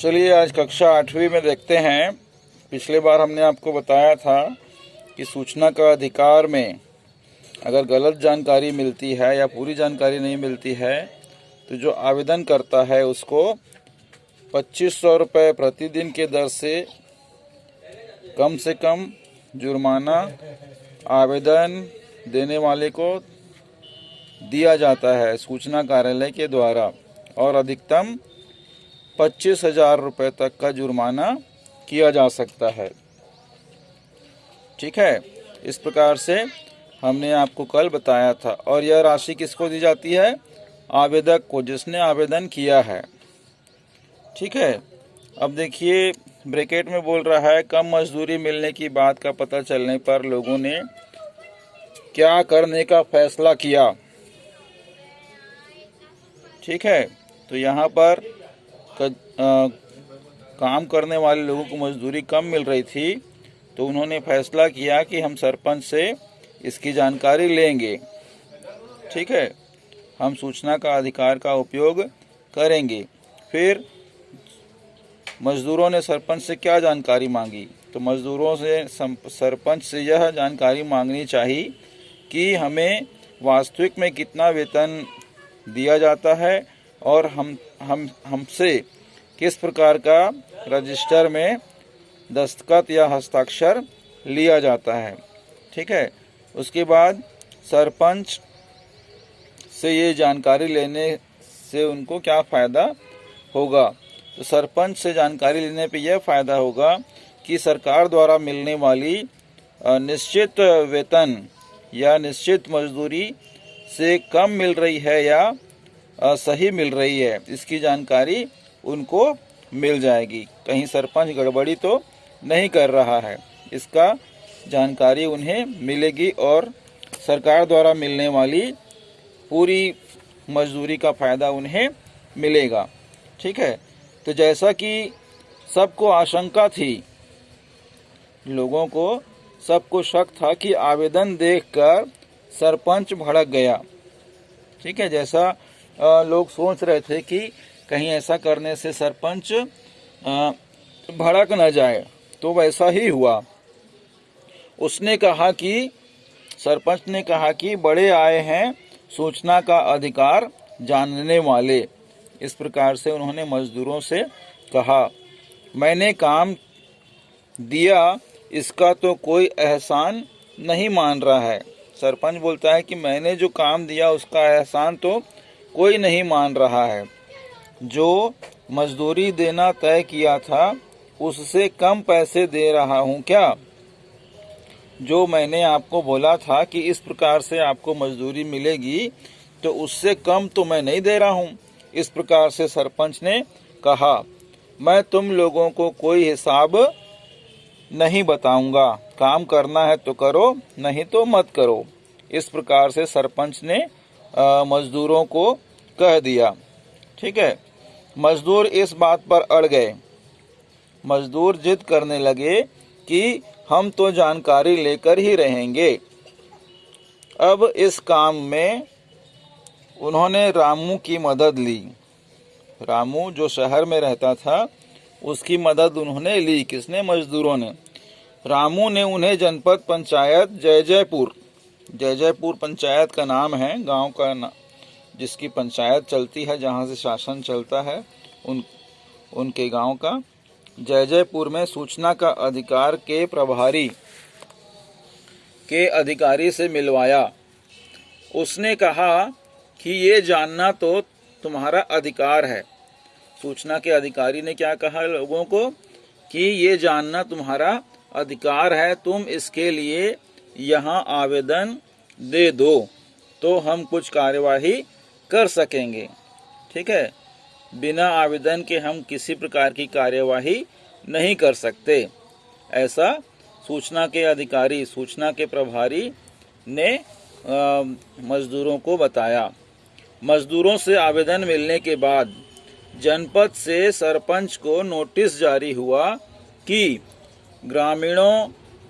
चलिए आज कक्षा 8वीं में देखते हैं। पिछले बार हमने आपको बताया था कि सूचना का अधिकार में अगर गलत जानकारी मिलती है या पूरी जानकारी नहीं मिलती है तो जो आवेदन करता है उसको 2500 रुपये प्रतिदिन के दर से कम जुर्माना आवेदन देने वाले को दिया जाता है सूचना कार्यालय के द्वारा, और अधिकतम 25,000 रुपये तक का जुर्माना किया जा सकता है। ठीक है, इस प्रकार से हमने आपको कल बताया था। और यह राशि किसको दी जाती है? आवेदक को, जिसने आवेदन किया है। ठीक है, अब देखिए ब्रैकेट में बोल रहा है कम मजदूरी मिलने की बात का पता चलने पर लोगों ने क्या करने का फैसला किया। ठीक है, तो यहाँ पर काम करने वाले लोगों को मजदूरी कम मिल रही थी तो उन्होंने फैसला किया कि हम सरपंच से इसकी जानकारी लेंगे। ठीक है, हम सूचना का अधिकार का उपयोग करेंगे। फिर मजदूरों ने सरपंच से क्या जानकारी मांगी? तो मजदूरों से सरपंच से यह जानकारी मांगनी चाहिए कि हमें वास्तविक में कितना वेतन दिया जाता है और हमसे किस प्रकार का रजिस्टर में दस्तखत या हस्ताक्षर लिया जाता है। ठीक है, उसके बाद सरपंच से ये जानकारी लेने से उनको क्या फ़ायदा होगा? तो सरपंच से जानकारी लेने पे यह फ़ायदा होगा कि सरकार द्वारा मिलने वाली निश्चित वेतन या निश्चित मजदूरी से कम मिल रही है या सही मिल रही है, इसकी जानकारी उनको मिल जाएगी। कहीं सरपंच गड़बड़ी तो नहीं कर रहा है, इसका जानकारी उन्हें मिलेगी और सरकार द्वारा मिलने वाली पूरी मजदूरी का फ़ायदा उन्हें मिलेगा। ठीक है, तो जैसा कि सबको आशंका थी, लोगों को सबको शक था कि आवेदन देखकर सरपंच भड़क गया। ठीक है, जैसा लोग सोच रहे थे कि कहीं ऐसा करने से सरपंच भड़क न जाए, तो वैसा ही हुआ। सरपंच ने कहा कि बड़े आए हैं सूचना का अधिकार जानने वाले। इस प्रकार से उन्होंने मजदूरों से कहा, मैंने काम दिया, इसका तो कोई एहसान नहीं मान रहा है। सरपंच बोलता है कि मैंने जो काम दिया उसका एहसान तो कोई नहीं मान रहा है। जो मजदूरी देना तय किया था उससे कम पैसे दे रहा हूँ क्या? जो मैंने आपको बोला था कि इस प्रकार से आपको मजदूरी मिलेगी तो उससे कम तो मैं नहीं दे रहा हूँ। इस प्रकार से सरपंच ने कहा, मैं तुम लोगों को कोई हिसाब नहीं बताऊंगा, काम करना है तो करो, नहीं तो मत करो। इस प्रकार से सरपंच ने मजदूरों को कह दिया। ठीक है, मजदूर इस बात पर अड़ गए। मजदूर जिद करने लगे कि हम तो जानकारी लेकर ही रहेंगे। अब इस काम में उन्होंने रामू की मदद ली। रामू जो शहर में रहता था उसकी मदद उन्होंने ली। किसने? मजदूरों ने। रामू ने उन्हें जनपद पंचायत जयजयपुर पंचायत का नाम है, गांव का जिसकी पंचायत चलती है, जहां से शासन चलता है, उनके गांव का जयजयपुर में सूचना का अधिकार के प्रभारी के अधिकारी से मिलवाया। उसने कहा कि ये जानना तो तुम्हारा अधिकार है। सूचना के अधिकारी ने क्या कहा लोगों को कि ये जानना तुम्हारा अधिकार है, तुम इसके लिए यहाँ आवेदन दे दो तो हम कुछ कार्यवाही कर सकेंगे। ठीक है, बिना आवेदन के हम किसी प्रकार की कार्यवाही नहीं कर सकते। ऐसा सूचना के अधिकारी, सूचना के प्रभारी ने मजदूरों को बताया। मजदूरों से आवेदन मिलने के बाद जनपद से सरपंच को नोटिस जारी हुआ कि ग्रामीणों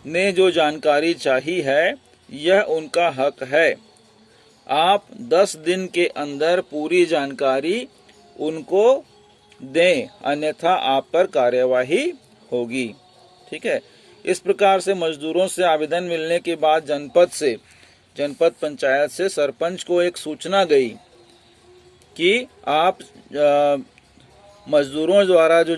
ने जो जानकारी चाहिए है यह उनका हक है। आप 10 दिन के अंदर पूरी जानकारी उनको दें, अन्यथा आप पर कार्यवाही होगी। ठीक है। इस प्रकार से मजदूरों से आवेदन मिलने के बाद जनपद पंचायत से सरपंच को एक सूचना गई कि आप मजदूरों द्वारा जो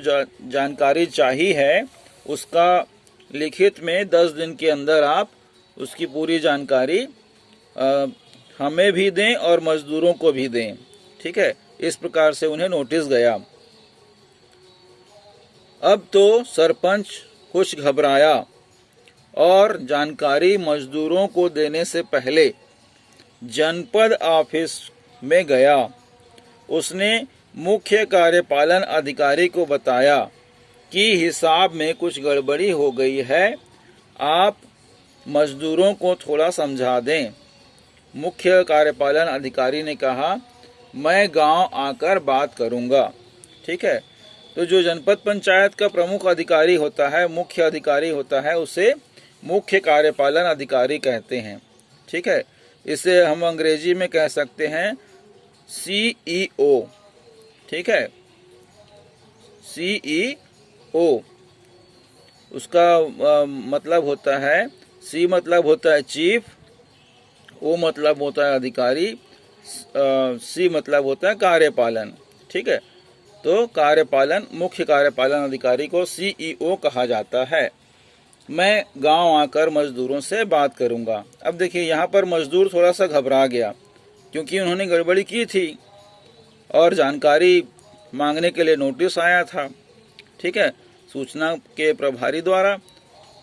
जानकारी चाहिए है उसका लिखित में 10 दिन के अंदर आप उसकी पूरी जानकारी हमें भी दें और मजदूरों को भी दें। ठीक है। इस प्रकार से उन्हें नोटिस गया। अब तो सरपंच कुछ घबराया और जानकारी मजदूरों को देने से पहले जनपद ऑफिस में गया। उसने मुख्य कार्यपालन अधिकारी को बताया कि हिसाब में कुछ गड़बड़ी हो गई है, आप मजदूरों को थोड़ा समझा दें। मुख्य कार्यपालन अधिकारी ने कहा, मैं गांव आकर बात करूंगा। ठीक है। तो जो जनपद पंचायत का प्रमुख अधिकारी होता है, मुख्य अधिकारी होता है, उसे मुख्य कार्यपालन अधिकारी कहते हैं। ठीक है। इसे हम अंग्रेजी में कह सकते हैं CEO। ठीक है। CEO उसका मतलब होता है, C मतलब होता है चीफ, O मतलब होता है अधिकारी, C मतलब होता है कार्यपालन। ठीक है। तो मुख्य कार्यपालन अधिकारी को CEO कहा जाता है। मैं गांव आकर मजदूरों से बात करूंगा। अब देखिए यहाँ पर मजदूर थोड़ा सा घबरा गया क्योंकि उन्होंने गड़बड़ी की थी और जानकारी मांगने के लिए नोटिस आया था। ठीक है। सूचना के प्रभारी द्वारा।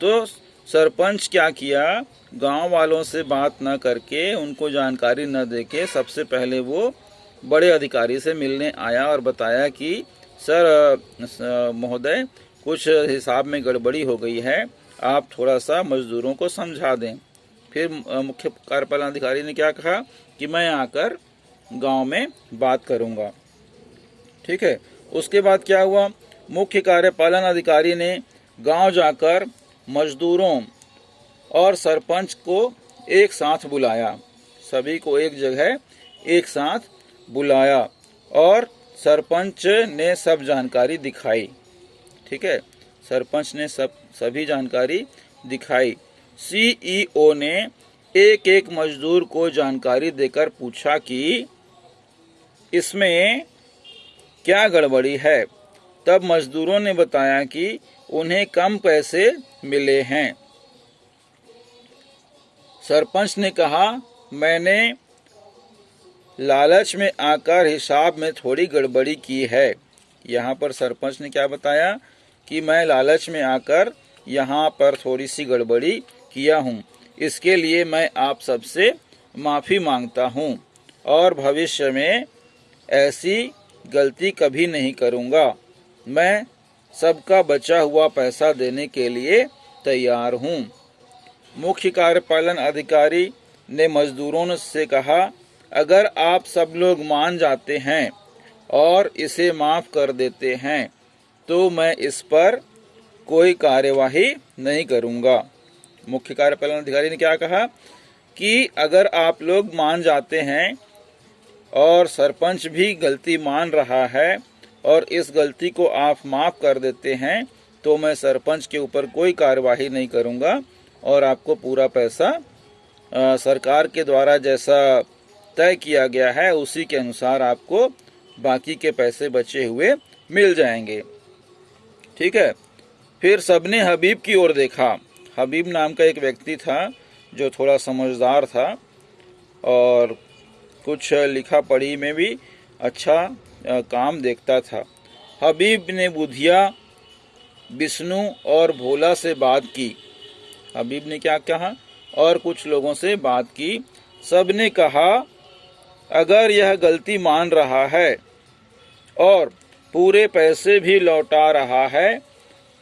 तो सरपंच क्या किया, गांव वालों से बात न करके, उनको जानकारी न देके सबसे पहले वो बड़े अधिकारी से मिलने आया और बताया कि सर महोदय, कुछ हिसाब में गड़बड़ी हो गई है, आप थोड़ा सा मजदूरों को समझा दें। फिर मुख्य कार्यपालन अधिकारी ने क्या कहा कि मैं आकर गांव में बात करूंगा। ठीक है। उसके बाद क्या हुआ, मुख्य कार्यपालन अधिकारी ने गांव जाकर मजदूरों और सरपंच को एक साथ बुलाया। सभी को एक जगह एक साथ बुलाया और सरपंच ने सब जानकारी दिखाई। ठीक है। सरपंच ने सभी जानकारी दिखाई। CEO ने एक एक मजदूर को जानकारी देकर पूछा कि इसमें क्या गड़बड़ी है। तब मजदूरों ने बताया कि उन्हें कम पैसे मिले हैं। सरपंच ने कहा, मैंने लालच में आकर हिसाब में थोड़ी गड़बड़ी की है। यहाँ पर सरपंच ने क्या बताया कि मैं लालच में आकर यहाँ पर थोड़ी सी गड़बड़ी किया हूँ, इसके लिए मैं आप सबसे माफ़ी मांगता हूँ और भविष्य में ऐसी गलती कभी नहीं करूँगा। मैं सबका बचा हुआ पैसा देने के लिए तैयार हूँ। मुख्य कार्यपालन अधिकारी ने मजदूरों से कहा, अगर आप सब लोग मान जाते हैं और इसे माफ़ कर देते हैं तो मैं इस पर कोई कार्यवाही नहीं करूँगा। मुख्य कार्यपालन अधिकारी ने क्या कहा कि अगर आप लोग मान जाते हैं और सरपंच भी गलती मान रहा है और इस गलती को आप माफ़ कर देते हैं तो मैं सरपंच के ऊपर कोई कार्यवाही नहीं करूँगा और आपको पूरा पैसा सरकार के द्वारा जैसा तय किया गया है उसी के अनुसार आपको बाकी के पैसे बचे हुए मिल जाएंगे। ठीक है। फिर सबने हबीब की ओर देखा। हबीब नाम का एक व्यक्ति था जो थोड़ा समझदार था और कुछ लिखा पढ़ी में भी अच्छा काम देखता था। हबीब ने बुधिया, विष्णु और भोला से बात की। हबीब ने क्या कहा, और कुछ लोगों से बात की। सबने कहा, अगर यह गलती मान रहा है और पूरे पैसे भी लौटा रहा है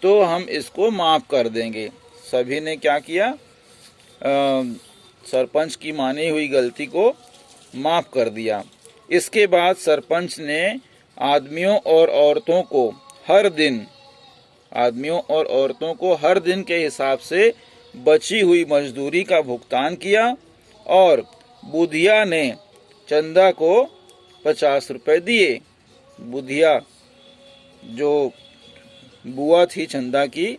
तो हम इसको माफ़ कर देंगे। सभी ने क्या किया, सरपंच की मानी हुई गलती को माफ़ कर दिया। इसके बाद सरपंच ने आदमियों और औरतों को हर दिन के हिसाब से बची हुई मजदूरी का भुगतान किया और बुधिया ने चंदा को 50 रुपए दिए। बुधिया जो बुआ थी चंदा की,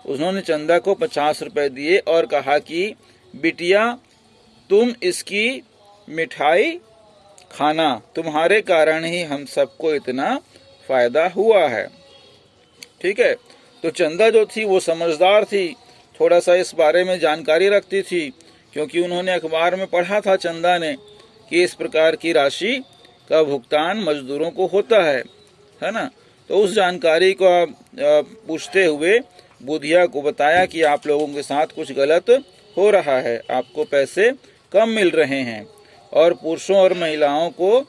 उन्होंने चंदा को 50 रुपए दिए और कहा कि बिटिया तुम इसकी मिठाई खाना, तुम्हारे कारण ही हम सबको इतना फायदा हुआ है। ठीक है, तो चंदा जो थी वो समझदार थी, थोड़ा सा इस बारे में जानकारी रखती थी, क्योंकि उन्होंने अखबार में पढ़ा था चंदा ने कि इस प्रकार की राशि का भुगतान मजदूरों को होता है ना। तो उस जानकारी को पूछते हुए बुधिया को बताया कि आप लोगों के साथ कुछ गलत हो रहा है, आपको पैसे कम मिल रहे हैं और पुरुषों और महिलाओं को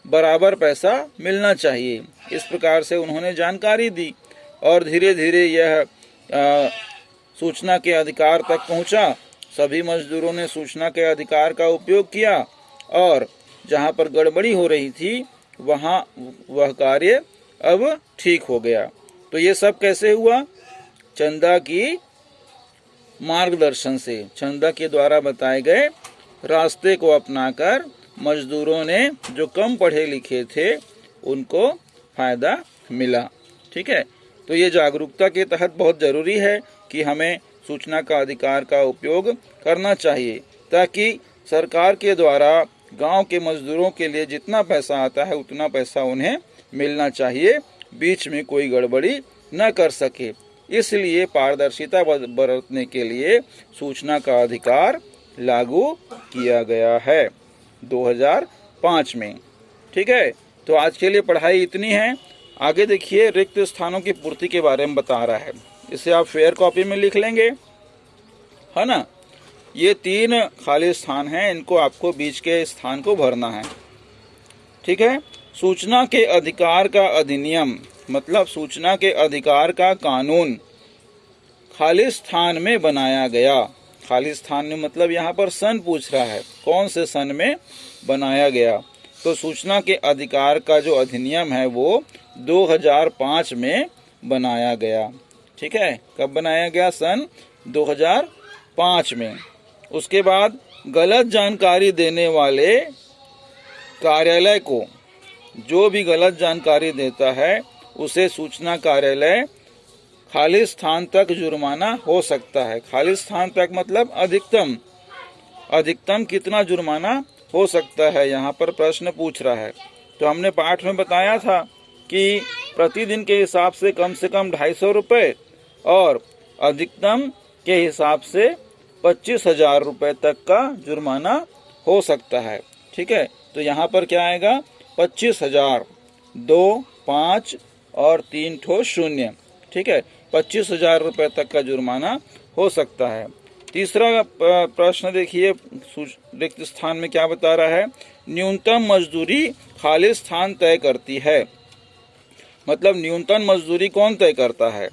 बराबर पैसा मिलना चाहिए। इस प्रकार से उन्होंने जानकारी दी और धीरे धीरे यह सूचना के अधिकार तक पहुंचा। सभी मजदूरों ने सूचना के अधिकार का उपयोग किया और जहां पर गड़बड़ी हो रही थी वहां वह कार्य अब ठीक हो गया। तो ये सब कैसे हुआ? चंदा की मार्गदर्शन से, चंदा के द्वारा बताए गए रास्ते को अपनाकर मजदूरों ने, जो कम पढ़े लिखे थे, उनको फायदा मिला। ठीक है, तो ये जागरूकता के तहत बहुत जरूरी है कि हमें सूचना का अधिकार का उपयोग करना चाहिए, ताकि सरकार के द्वारा गांव के मजदूरों के लिए जितना पैसा आता है उतना पैसा उन्हें मिलना चाहिए, बीच में कोई गड़बड़ी न कर सके। इसलिए पारदर्शिता बरतने के लिए सूचना का अधिकार लागू किया गया है 2005 में। ठीक है, तो आज के लिए पढ़ाई इतनी है। आगे देखिए, रिक्त स्थानों की पूर्ति के बारे में बता रहा है। इसे आप फेयर कॉपी में लिख लेंगे, है ना। ये 3 खाली स्थान हैं, इनको आपको बीच के स्थान को भरना है। ठीक है, सूचना के अधिकार का अधिनियम मतलब सूचना के अधिकार का कानून खाली स्थान में बनाया गया। खाली स्थान में मतलब यहाँ पर सन पूछ रहा है, कौन से सन में बनाया गया। तो सूचना के अधिकार का जो अधिनियम है वो 2005 में बनाया गया। ठीक है, कब बनाया गया? सन 2005 में। उसके बाद गलत जानकारी देने वाले कार्यालय को, जो भी गलत जानकारी देता है उसे सूचना कार्यालय खाली स्थान तक जुर्माना हो सकता है। खाली स्थान तक मतलब अधिकतम कितना जुर्माना हो सकता है, यहाँ पर प्रश्न पूछ रहा है। तो हमने पाठ में बताया था कि प्रतिदिन के हिसाब से कम 250 रुपये और अधिकतम के हिसाब से 25,000 रुपये तक का जुर्माना हो सकता है। ठीक है, तो यहाँ पर क्या आएगा? 25,000, 2, 5 और 3 ठो शून्य। ठीक है, 25,000 रुपये तक का जुर्माना हो सकता है। तीसरा प्रश्न देखिए, रिक्त स्थान में क्या बता रहा है? न्यूनतम मजदूरी खाली स्थान तय करती है। मतलब न्यूनतम मजदूरी कौन तय करता है?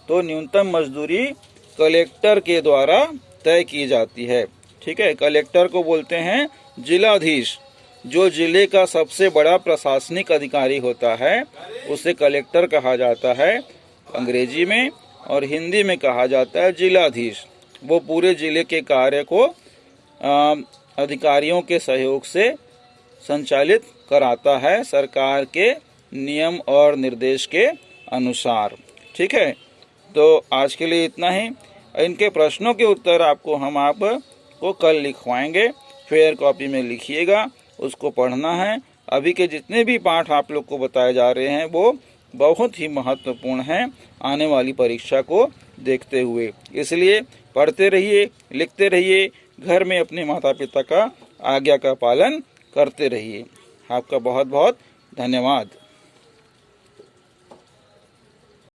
तो न्यूनतम मजदूरी कलेक्टर के द्वारा तय की जाती है। ठीक है, कलेक्टर को बोलते हैं जिलाधीश। जो जिले का सबसे बड़ा प्रशासनिक अधिकारी होता है उसे कलेक्टर कहा जाता है अंग्रेजी में, और हिंदी में कहा जाता है जिलाधीश। वो पूरे जिले के कार्य को अधिकारियों के सहयोग से संचालित कराता है सरकार के नियम और निर्देश के अनुसार। ठीक है, तो आज के लिए इतना ही। इनके प्रश्नों के उत्तर हम आपको कल लिखवाएंगे। फेयर कॉपी में लिखिएगा, उसको पढ़ना है। अभी के जितने भी पाठ आप लोग को बताए जा रहे हैं वो बहुत ही महत्वपूर्ण हैं आने वाली परीक्षा को देखते हुए। इसलिए पढ़ते रहिए, लिखते रहिए, घर में अपने माता पिता का आज्ञा का पालन करते रहिए। आपका बहुत बहुत धन्यवाद।